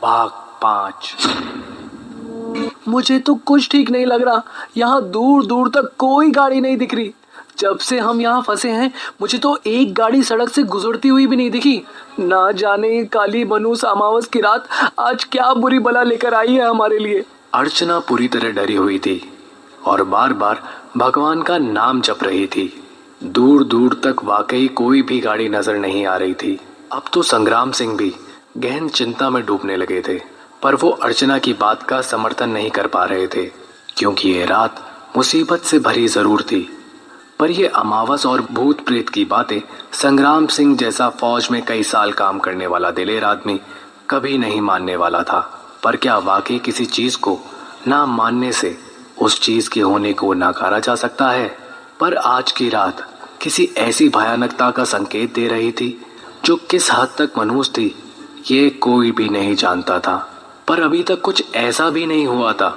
भाग 5। मुझे तो कुछ ठीक नहीं लग रहा। यहाँ दूर दूर तक कोई गाड़ी नहीं दिख रही। जब से हम यहाँ फंसे हैं मुझे तो एक गाड़ी सड़क से गुजरती हुई भी नहीं दिखी। ना जाने काली मनूस अमावस की रात आज क्या बुरी बला लेकर आई है हमारे लिए। अर्चना पूरी तरह डरी हुई थी और बार बार भगवान का नाम जप रही थी। दूर दूर तक वाकई कोई भी गाड़ी नजर नहीं आ रही थी। अब तो संग्राम सिंह भी गहन चिंता में डूबने लगे थे, पर वो अर्चना की बात का समर्थन नहीं कर पा रहे थे, क्योंकि ये रात मुसीबत से भरी जरूर थी, पर ये अमावस और भूत प्रेत की बातें संग्राम सिंह जैसा फौज में कई साल काम करने वाला दिलेर आदमी कभी नहीं मानने वाला था। पर क्या वाकई किसी चीज को ना मानने से उस चीज के होने को नकारा जा सकता है? पर आज की रात किसी ऐसी भयानकता का संकेत दे रही थी जो किस हद तक मनहूस थी ये कोई भी नहीं जानता था। पर अभी तक कुछ ऐसा भी नहीं हुआ था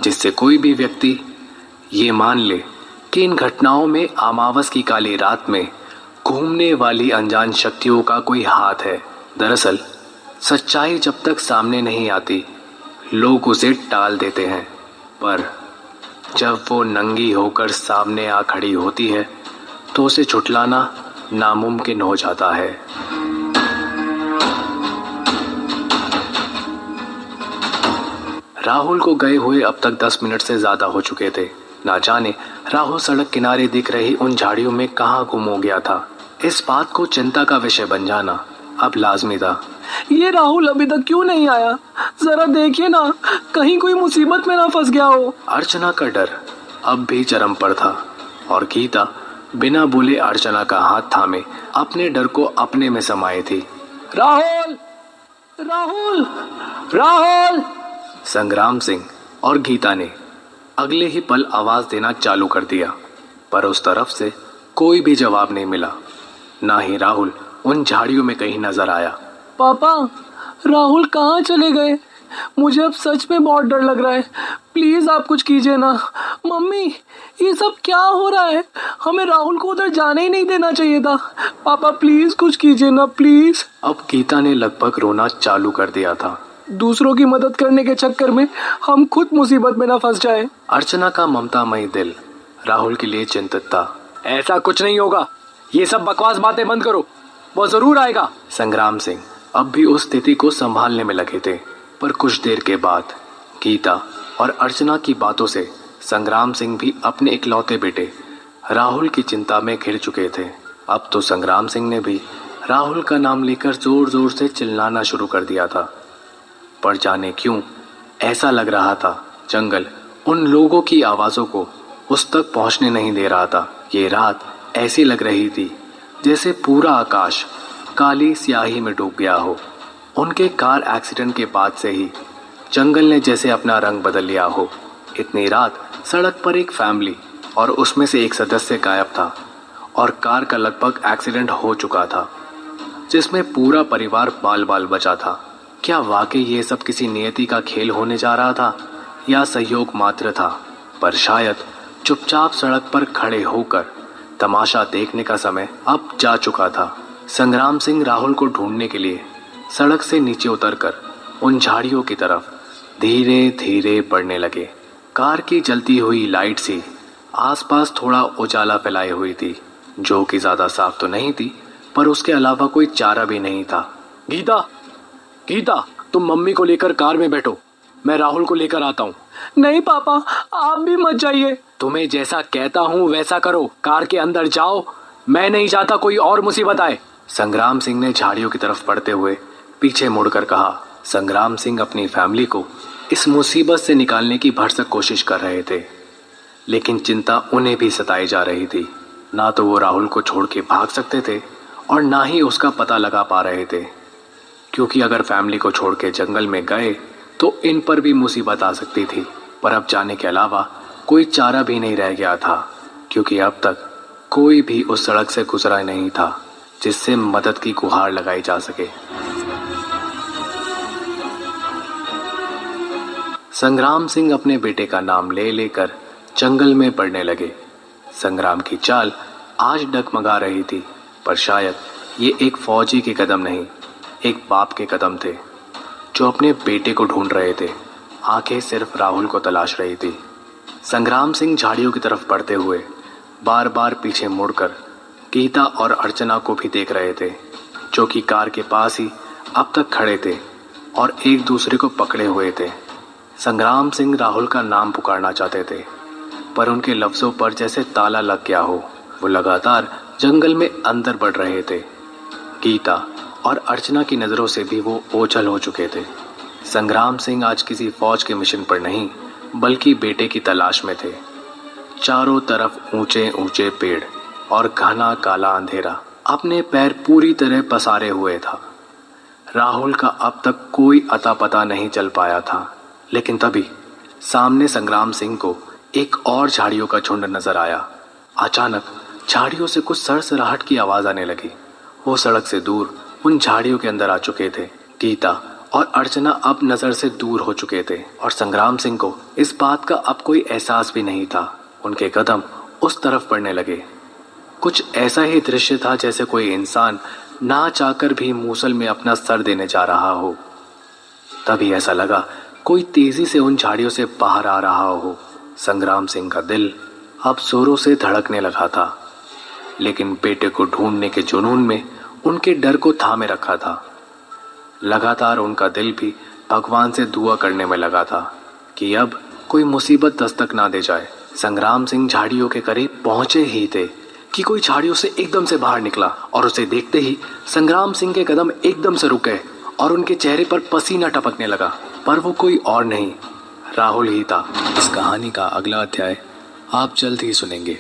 जिससे कोई भी व्यक्ति ये मान ले कि इन घटनाओं में अमावस की काली रात में घूमने वाली अनजान शक्तियों का कोई हाथ है। दरअसल सच्चाई जब तक सामने नहीं आती लोग उसे टाल देते हैं, पर जब वो नंगी होकर सामने आ खड़ी होती है तो उसे झुठलाना नामुमकिन हो जाता है। राहुल को गए हुए अब तक 10 मिनट से ज्यादा हो चुके थे। ना जाने राहुल सड़क किनारे दिख रही उन झाड़ियों में कहाँ गुम हो गया था। इस बात को चिंता का विषय बन जाना अब लाजमी था। ये राहुल अभी तक क्यों नहीं आया? जरा देखिए ना, कहीं कोई मुसीबत में ना फंस गया हो। अर्चना का डर अब भी चरम पर था और गीता बिना बोले अर्चना का हाथ थामे अपने डर को अपने में समाये थी। राहुल, राहुल, राहुल! संग्राम सिंह और गीता ने अगले ही पल आवाज देना चालू कर दिया, पर उस तरफ से कोई भी जवाब नहीं मिला। ना ही राहुल उन झाड़ियों में कहीं नजर आया। पापा, राहुल कहाँ चले गए? मुझे अब सच में बहुत डर लग रहा है। प्लीज आप कुछ कीजिए ना। मम्मी, ये सब क्या हो रहा है? हमें राहुल को उधर जाने ही नहीं देना चाहिए था। पापा प्लीज कुछ कीजिए ना, प्लीज। अब गीता ने लगभग रोना चालू कर दिया था। दूसरों की मदद करने के चक्कर में हम खुद मुसीबत में ना फंस जाए। अर्चना का ममतामयी दिल राहुल के लिए चिंतित था। ऐसा कुछ नहीं होगा, ये सब बकवास बातें बंद करो, वो जरूर आएगा। संग्राम सिंह अब भी उस स्थिति को संभालने में लगे थे, पर कुछ देर के बाद गीता और अर्चना की बातों से संग्राम सिंह भी अपने इकलौते बेटे राहुल की चिंता में घिर चुके थे। अब तो संग्राम सिंह ने भी राहुल का नाम लेकर जोर जोर से चिल्लाना शुरू कर दिया था, पर जाने क्यों ऐसा लग रहा था जंगल उन लोगों की आवाज़ों को उस तक पहुंचने नहीं दे रहा था। ये रात ऐसी लग रही थी जैसे पूरा आकाश काली स्याही में डूब गया हो। उनके कार एक्सीडेंट के बाद से ही जंगल ने जैसे अपना रंग बदल लिया हो। इतनी रात सड़क पर एक फैमिली और उसमें से एक सदस्य गायब था और कार का लगभग एक्सीडेंट हो चुका था जिसमें पूरा परिवार बाल बाल बचा था। क्या वाकई ये सब किसी नियति का खेल होने जा रहा था या सहयोग मात्र था? पर शायद चुपचाप सड़क पर खड़े होकर तमाशा देखने का समय अब जा चुका था। संग्राम सिंह राहुल को ढूंढने के लिए सड़क से नीचे उतरकर उन झाड़ियों की तरफ धीरे धीरे बढ़ने लगे। कार की जलती हुई लाइट से आसपास थोड़ा उजाला फैलाए हुई थी, जो कि ज्यादा साफ तो नहीं थी, पर उसके अलावा कोई चारा भी नहीं था। गीता, गीता, तुम मम्मी को लेकर कार में बैठो, मैं राहुल को लेकर आता हूँ। नहीं पापा, आप भी मत जाइए। तुम्हें जैसा कहता हूँ वैसा करो, कार के अंदर जाओ, मैं नहीं चाहता कोई और मुसीबत आए। संग्राम सिंह ने झाड़ियों की तरफ बढ़ते हुए पीछे मुड़कर कहा। संग्राम सिंह अपनी फैमिली को इस मुसीबत से निकालने की भरसक कोशिश कर रहे थे, लेकिन चिंता उन्हें भी सताई जा रही थी। ना तो वो राहुल को छोड़ के भाग सकते थे और ना ही उसका पता लगा पा रहे थे, क्योंकि अगर फैमिली को छोड़ के जंगल में गए तो इन पर भी मुसीबत आ सकती थी। पर अब जाने के अलावा कोई चारा भी नहीं रह गया था, क्योंकि अब तक कोई भी उस सड़क से गुजरा नहीं था जिससे मदद की गुहार लगाई जा सके। संग्राम सिंह अपने बेटे का नाम ले लेकर जंगल में बढ़ने लगे। संग्राम की चाल आज डगमगा रही थी, पर शायद ये एक फौजी के कदम नहीं, एक बाप के कदम थे। जो अपने बेटे को ढूंढ रहे थे। आंखें सिर्फ राहुल को तलाश रही थी। संग्राम सिंह झाड़ियों की तरफ बढ़ते हुए बार बार पीछे मुड़कर गीता और अर्चना को भी देख रहे थे, जो कि कार के पास ही अब तक खड़े थे और एक दूसरे को पकड़े हुए थे। संग्राम सिंह राहुल का नाम पुकारना चाहते थे, पर उनके लफ्ज़ों पर जैसे ताला लग गया हो। वो लगातार जंगल में अंदर बढ़ रहे थे। गीता और अर्चना की नज़रों से भी वो ओझल हो चुके थे। संग्राम सिंह आज किसी फौज के मिशन पर नहीं, बल्कि बेटे की तलाश में थे। चारों तरफ ऊंचे ऊंचे पेड़ और घना काला अंधेरा अपने पैर पूरी तरह पसारे हुए था। राहुल का अब तक कोई अता पता नहीं चल पाया था, लेकिन तभी सामने संग्राम सिंह को एक और झाड़ियों का झुंड नजर आया। अचानक झाड़ियों से कुछ सरसराहट की आवाज़ आने लगी। वो सड़क से दूर उन झाड़ियों के अंदर आ चुके थे। गीता और अर्चना अब नज़र से दूर हो चुके थे और संग्राम सिंह को इस बात का अब कोई एहसास भी नहीं था। उनके कदम उस तरफ बढ़ने लगे। कुछ ऐसा ही दृश्य था जैसे कोई इंसान ना चाहकर भी मूसल में अपना सर देने जा रहा हो। तभी ऐसा लगा कोई तेजी से उन झाड़ियों से बाहर आ रहा हो। संग्राम सिंह का दिल अब जोरों से धड़कने लगा था, लेकिन बेटे को ढूंढने के जुनून में उनके डर को थामे रखा था। लगातार उनका दिल भी भगवान से दुआ करने में लगा था कि अब कोई मुसीबत दस्तक ना दे जाए। संग्राम सिंह झाड़ियों के करीब पहुंचे ही थे कि कोई झाड़ियों से एकदम से बाहर निकला और उसे देखते ही संग्राम सिंह के कदम एकदम से रुक गए और उनके चेहरे पर पसीना टपकने लगा। पर वो कोई और नहीं, राहुल ही था। इस कहानी का अगला अध्याय आप जल्द ही सुनेंगे।